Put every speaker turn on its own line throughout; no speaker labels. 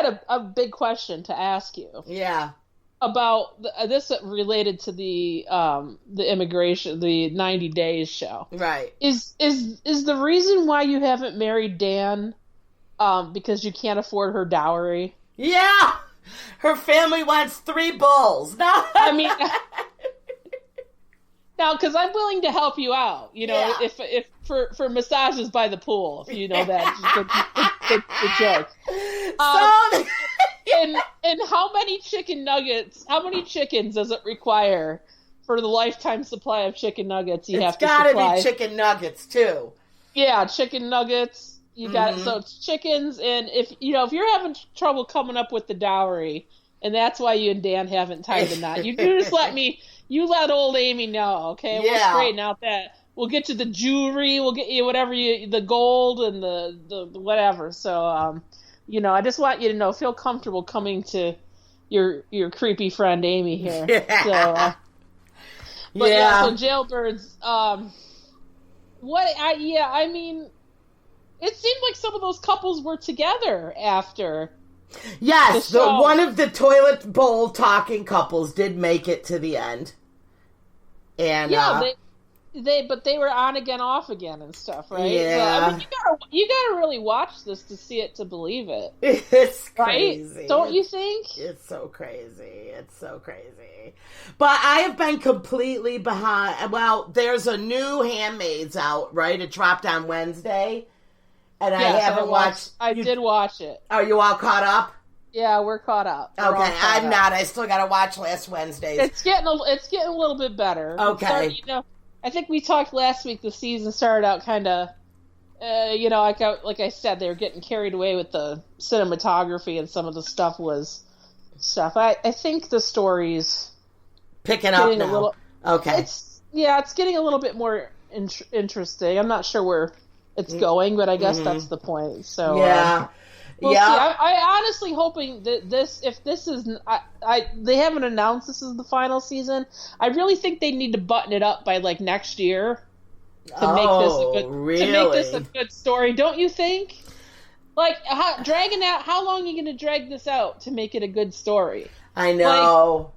had a big question to ask you.
Yeah.
About this related to the immigration, the 90 Days show.
Right.
Is the reason why you haven't married Dan because you can't afford her dowry?
Yeah. Her family wants 3 bulls. No.
I mean, now, because I'm willing to help you out, if for massages by the pool, if you know that, the joke. And how many how many chickens does it require for the lifetime supply of chicken nuggets you have to supply?
It's gotta be chicken nuggets, too.
Yeah, chicken nuggets. You got it. So it's chickens, and if you're having trouble coming up with the dowry, and that's why you and Dan haven't tied the knot, you just let old Amy know, okay?
Yeah.
We'll straighten out that. We'll get you the jewelry. We'll get you whatever the gold and the whatever. So, I just want you to know, feel comfortable coming to your creepy friend Amy here.
Yeah.
So, so Jailbirds. I mean. It seemed like some of those couples were together after.
Yes, one of the toilet bowl talking couples did make it to the end. And
but they were on again, off again, and stuff, right?
Yeah.
So, I mean, you gotta really watch this to see it to believe it.
It's crazy,
right? Don't you think?
It's so crazy. It's so crazy. But I have been completely behind. Well, there's a new Handmaid's out, right? It dropped on Wednesday. And I haven't watched.
I did watch it.
Are you all caught up?
Yeah, we're caught up.
I'm not. I still got to watch last Wednesday's.
It's getting a little bit better.
Okay.
I think we talked last week. The season started out kind of, like I said, they were getting carried away with the cinematography, and some of the stuff was stuff. I think the story's
picking up now. Okay.
It's getting a little bit more interesting. I'm not sure where it's going, but I guess that's the point. So
yeah,
we'll see. I honestly hoping that if this is, they haven't announced this is the final season. I really think they need to button it up by like next year to make this a good story. Don't you think? Like dragging out, how long are you going to drag this out to make it a good story?
I know.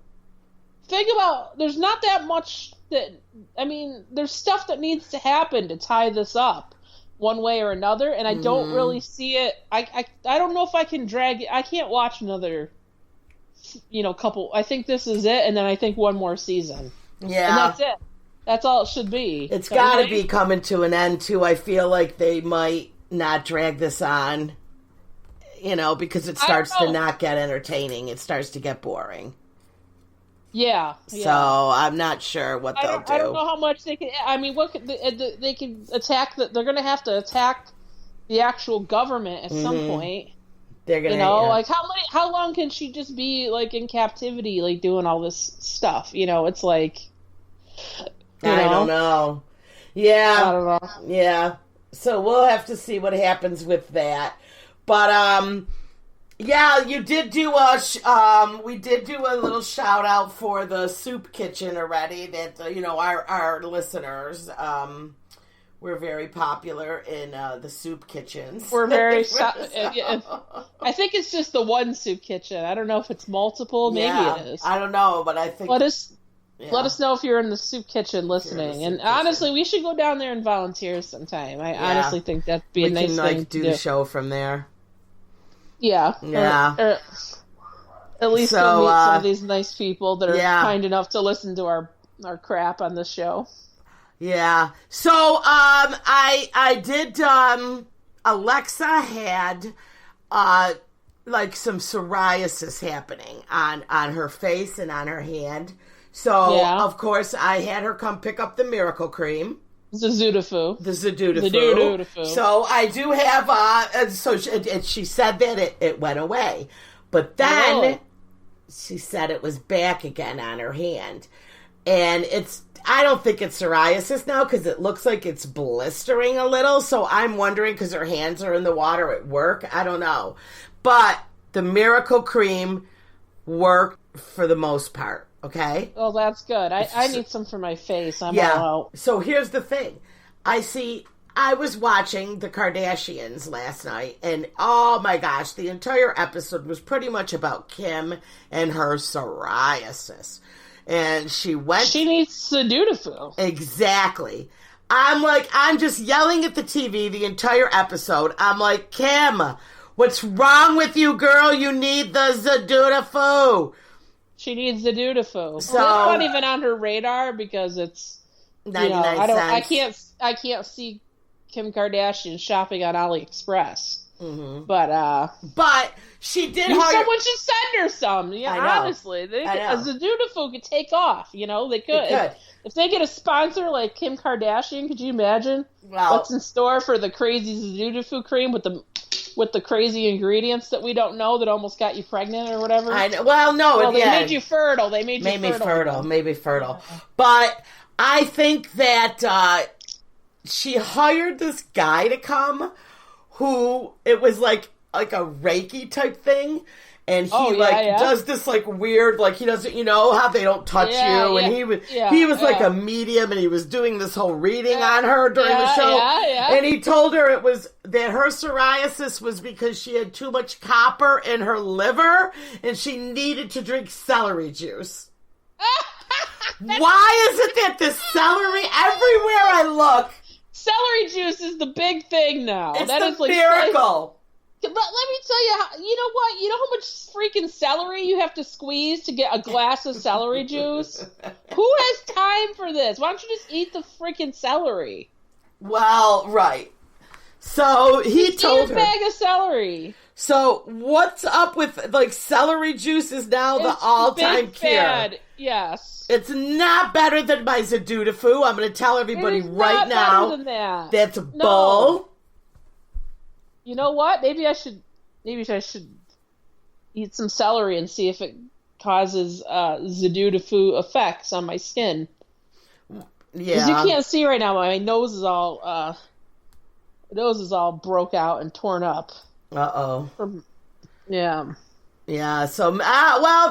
Think about, there's not that much there's stuff that needs to happen to tie this up one way or another, and I don't really see it. I don't know if I can drag it. I can't watch another, couple. I think this is it, and then I think one more season.
Yeah.
And that's it. That's all it should be.
It's got to be coming to an end, too. I feel like they might not drag this on, because it starts to not get entertaining. It starts to get boring.
Yeah.
So I'm not sure what they'll do.
I don't know how much they can. I mean, they can attack they're going to have to attack the actual government at some point.
They're going
to, like how long can she just be like in captivity, like doing all this stuff? It's like,
I don't know. Yeah.
I don't know.
Yeah. So we'll have to see what happens with that. But yeah, you did do we did do a little shout out for the soup kitchen already. That our listeners, we're very popular in the soup kitchens.
We're very. I think it's just the one soup kitchen. I don't know if it's multiple. Maybe it is.
I don't know, but I think
let us know if you're in the soup kitchen listening. And honestly, we should go down there and volunteer sometime. I honestly think that'd be a nice thing to do.
Do the show from there.
Yeah. Or at least go meet some of these nice people that are kind enough to listen to our crap on this show.
Yeah. So, I did, Alexa had, like some psoriasis happening on her face and on her hand. So, of course, I had her come pick up the Miracle Cream.
The
Zootafu. So I do have, she said that it went away. But then she said it was back again on her hand. And I don't think it's psoriasis now because it looks like it's blistering a little. So I'm wondering because her hands are in the water at work. I don't know. But the Miracle Cream worked for the most part. Okay.
Oh, that's good. I need some for my face. I'm all out.
So here's the thing. I see I was watching the Kardashians last night, and oh my gosh, the entire episode was pretty much about Kim and her psoriasis. And she
needs Sudoku.
Exactly. I'm just yelling at the TV the entire episode. I'm like, Kim, what's wrong with you, girl? You need the Sudoku.
She needs Sudoku.
So
it's not even on her radar because it's
99 cents.
I can't see Kim Kardashian shopping on AliExpress.
Mm-hmm.
But
she did
hire... Someone should send her some. Yeah, honestly. A Sudoku could take off. They could. If they get a sponsor like Kim Kardashian, could you imagine what's in store for the crazy Sudoku cream with the crazy ingredients that we don't know that almost got you pregnant or whatever?
I know. Well, no.
They made you fertile. They made
me fertile. But I think that she hired this guy to come who it was like a Reiki type thing. And he does this weird, he doesn't, how they don't touch you. And he was like a medium, and he was doing this whole reading on her during the show. And he told her it was that her psoriasis was because she had too much copper in her liver, and she needed to drink celery juice. Why is it that the celery, everywhere I look,
celery juice is the big thing now.
It's the miracle.
But let me tell you, you know what? You know how much freaking celery you have to squeeze to get a glass of celery juice? Who has time for this? Why don't you just eat the freaking celery?
Well, right. So he told her.
Eat a bag of celery.
So what's up with, celery juice is now the all-time cure.
Bad. Yes.
It's not better than my Sudoku. I'm going to tell everybody right now.
Better than that.
That's bull.
You know what? Maybe I should eat some celery and see if it causes Sudoku effects on my skin.
Yeah.
Because you can't see right now. My nose is all broke out and torn up.
Uh-oh.
Yeah.
Yeah. So,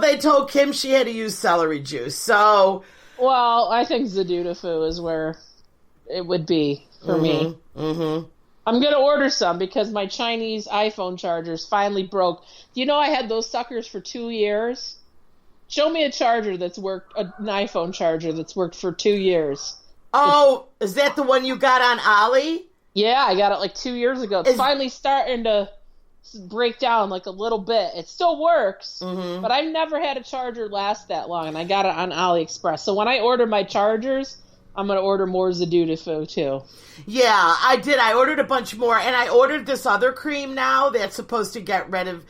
they told Kim she had to use celery juice. So.
Well, I think Sudoku is where it would be for me. Mm-hmm. I'm going to order some because my Chinese iPhone chargers finally broke. Do you know I had those suckers for 2 years? Show me a charger that's worked, an iPhone charger that's worked for 2 years.
Oh, is that the one you got on Ali?
Yeah, I got it 2 years ago. It's finally starting to break down a little bit. It still works, but I've never had a charger last that long, and I got it on AliExpress. So when I order my chargers, I'm going to order more Sudoku, too.
Yeah, I did. I ordered a bunch more, and I ordered this other cream now that's supposed to get rid of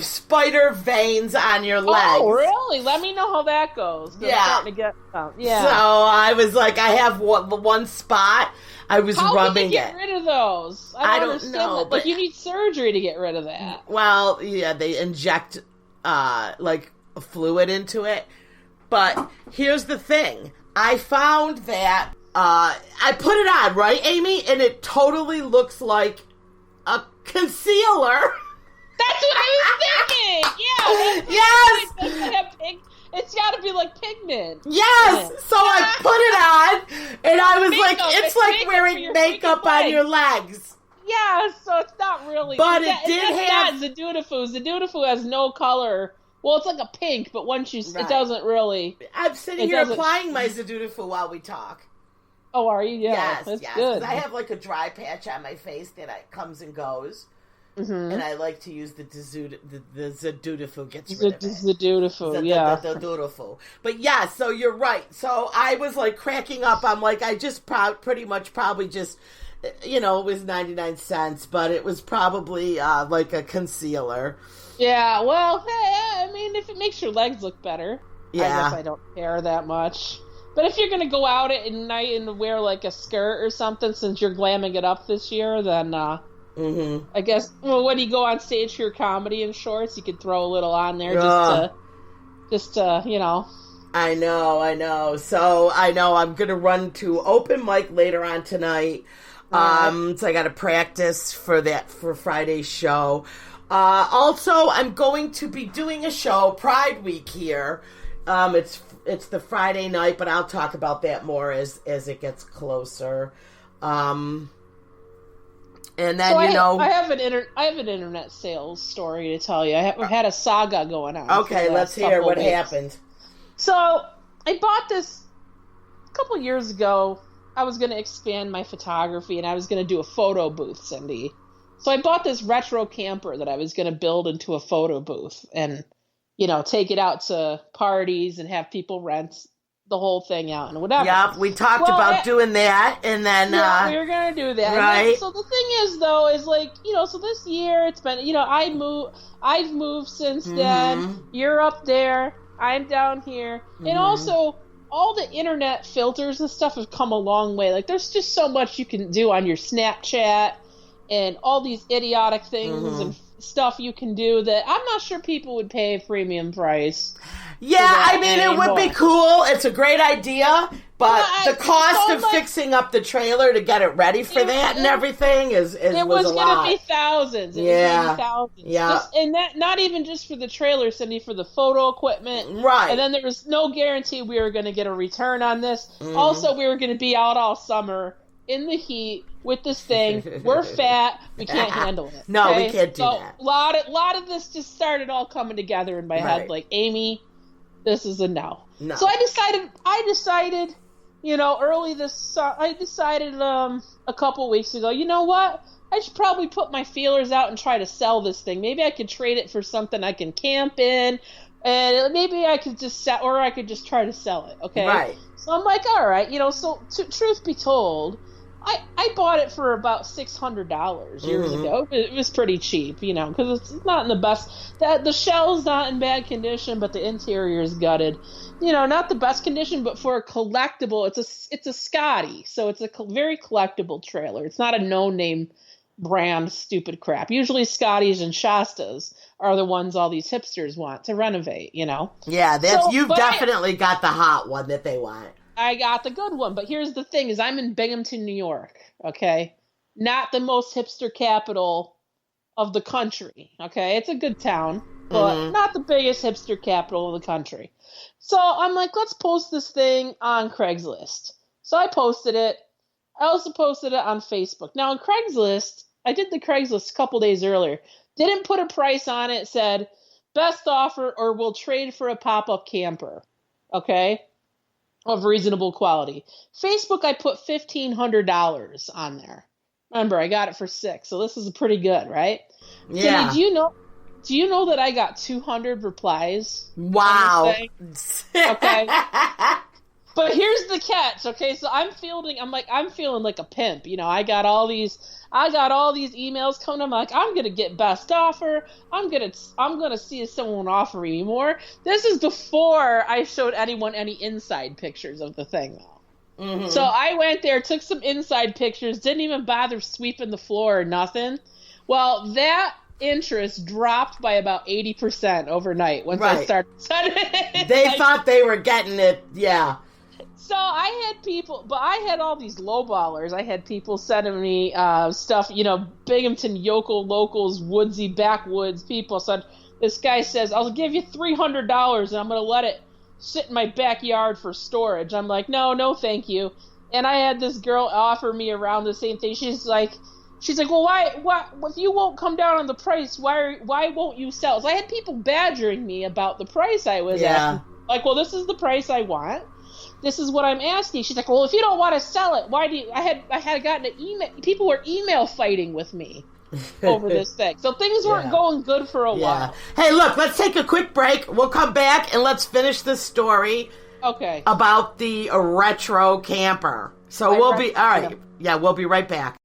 spider veins on your legs.
Oh, really? Let me know how that goes.
Yeah.
I'm starting to get some. Yeah.
So I was I have one spot. I was rubbing it.
How can you get rid of those? I don't know. That. But you need surgery to get rid of that.
Well, yeah, they inject a fluid into it. But here's the thing. I found that I put it on, right, Amy? And it totally looks like a concealer.
That's what I was thinking. Yeah.
Yes.
It's got to be pigment.
Yes. So I put it on, and I was it's like wearing makeup on your legs.
Yeah. So it's not really.
But it did have
Sudoku. Sudoku has no color. Well, it's like a pink, but once it doesn't really.
I'm sitting here applying my Sudoku while we talk.
Oh, are you? Yeah,
yes.
Good.
I have a dry patch on my face that comes and goes, and I like to use the Sudoku gets rid of it.
Sudoku, yeah.
The Sudoku. But yeah, so you're right. So I was cracking up. I'm I just pretty much probably just. It was 99 cents, but it was probably a concealer.
Yeah, well, hey, I mean, if it makes your legs look better,
yeah.
I guess I don't care that much. But if you're going to go out at night and wear a skirt or something, since you're glamming it up this year, then I guess, when you go on stage for your comedy in shorts, you could throw a little on there just to.
I know. So I know I'm going to run to open mic later on tonight. So I got to practice for Friday's show. Also, I'm going to be doing a show, Pride Week here. It's the Friday night, but I'll talk about that more as it gets closer. And then,
so
I
have an internet sales story to tell you. I had a saga going on.
Okay, let's hear what happened.
So I bought this a couple years ago. I was going to expand my photography, and I was going to do a photo booth, Cindy. So I bought this retro camper that I was going to build into a photo booth and, take it out to parties and have people rent the whole thing out and whatever.
Yep, we talked about doing that, and then...
Yeah, we were going to do that.
Right.
So the thing is, though, is so this year it's been, I've moved since then. You're up there. I'm down here. And also, all the internet filters and stuff have come a long way. Like, there's just so much you can do on your Snapchat and all these idiotic things and stuff you can do that I'm not sure people would pay a premium price.
Yeah, I mean, it would be cool. It's a great idea, but the cost of fixing up the trailer to get it ready for that and everything was a lot.
It was going to be thousands. It was going to be thousands.
Yeah.
And that, not even just for the trailer, Cindy, for the photo equipment.
Right.
And then there was no guarantee we were going to get a return on this. Also, we were going to be out all summer in the heat with this thing. We're fat. We can't handle it.
No, we can't do that.
A lot of this just started all coming together in my head. Like, Amy, this is a no. So I decided, I decided a couple weeks ago, you know what? I should probably put my feelers out and try to sell this thing. Maybe I could trade it for something I can camp in, and maybe I could just sell, or I could just try to sell it. Okay.
Right.
So I'm like, all right, so truth be told, I bought it for about $600 years ago. It was pretty cheap, because it's not in the best. The shell's not in bad condition, but the interior is gutted. Not the best condition, but for a collectible, it's a Scotty, so it's a very collectible trailer. It's not a no-name brand stupid crap. Usually Scotties and Shastas are the ones all these hipsters want to renovate. Yeah,
you've definitely got the hot one that they want.
I got the good one, but here's the thing: is I'm in Binghamton, New York. Okay, not the most hipster capital of the country. Okay, it's a good town, but not the biggest hipster capital of the country. So I'm like, let's post this thing on Craigslist. So I posted it. I also posted it on Facebook. Now on Craigslist, I did the Craigslist a couple days earlier. Didn't put a price on it. Said best offer, or we'll trade for a pop-up camper. Okay. Of reasonable quality. Facebook, I put $1,500 on there. Remember, I got it for $6, so this is pretty good, right?
Yeah.
Cindy, do you know that I got 200 replies?
Wow.
Okay. But here's the catch, okay? So I'm feeling like a pimp. I got all these emails coming. I'm like, I'm gonna get best offer. I'm gonna see if someone will offer me more. This is before I showed anyone any inside pictures of the thing, though. So I went there, took some inside pictures, didn't even bother sweeping the floor or nothing. Well, that interest dropped by about 80% overnight once I started sending it.
They thought they were getting it, yeah.
So I had all these lowballers. I had people sending me stuff, Binghamton yokel locals, woodsy backwoods people. So this guy says, I'll give you $300 and I'm going to let it sit in my backyard for storage. I'm like, no, thank you. And I had this girl offer me around the same thing. She's like, well, why, if you won't come down on the price, why won't you sell? So I had people badgering me about the price I was asking. Like, well, this is the price I want. This is what I'm asking. She's like, well, if you don't want to sell it, why do you? I had gotten an email. People were email fighting with me over this thing. So things weren't going good for a while.
Hey, look, let's take a quick break. We'll come back and let's finish this story.
Okay.
About the retro camper. So we'll be all right. Yeah, we'll be right back.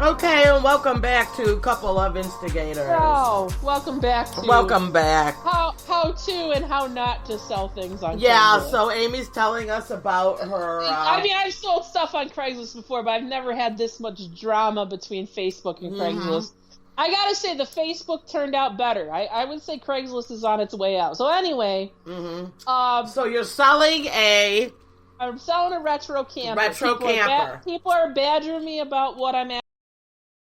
Okay, and welcome back to Couple of Instigators.
Oh, welcome back. How to and how not to sell things on Craigslist.
Yeah, so Amy's telling us about her...
I've sold stuff on Craigslist before, but I've never had this much drama between Facebook and Craigslist. I gotta say, the Facebook turned out better. I would say Craigslist is on its way out. So anyway,
so you're selling
I'm selling a retro camper.
Retro camper.
People are badgering me about what I'm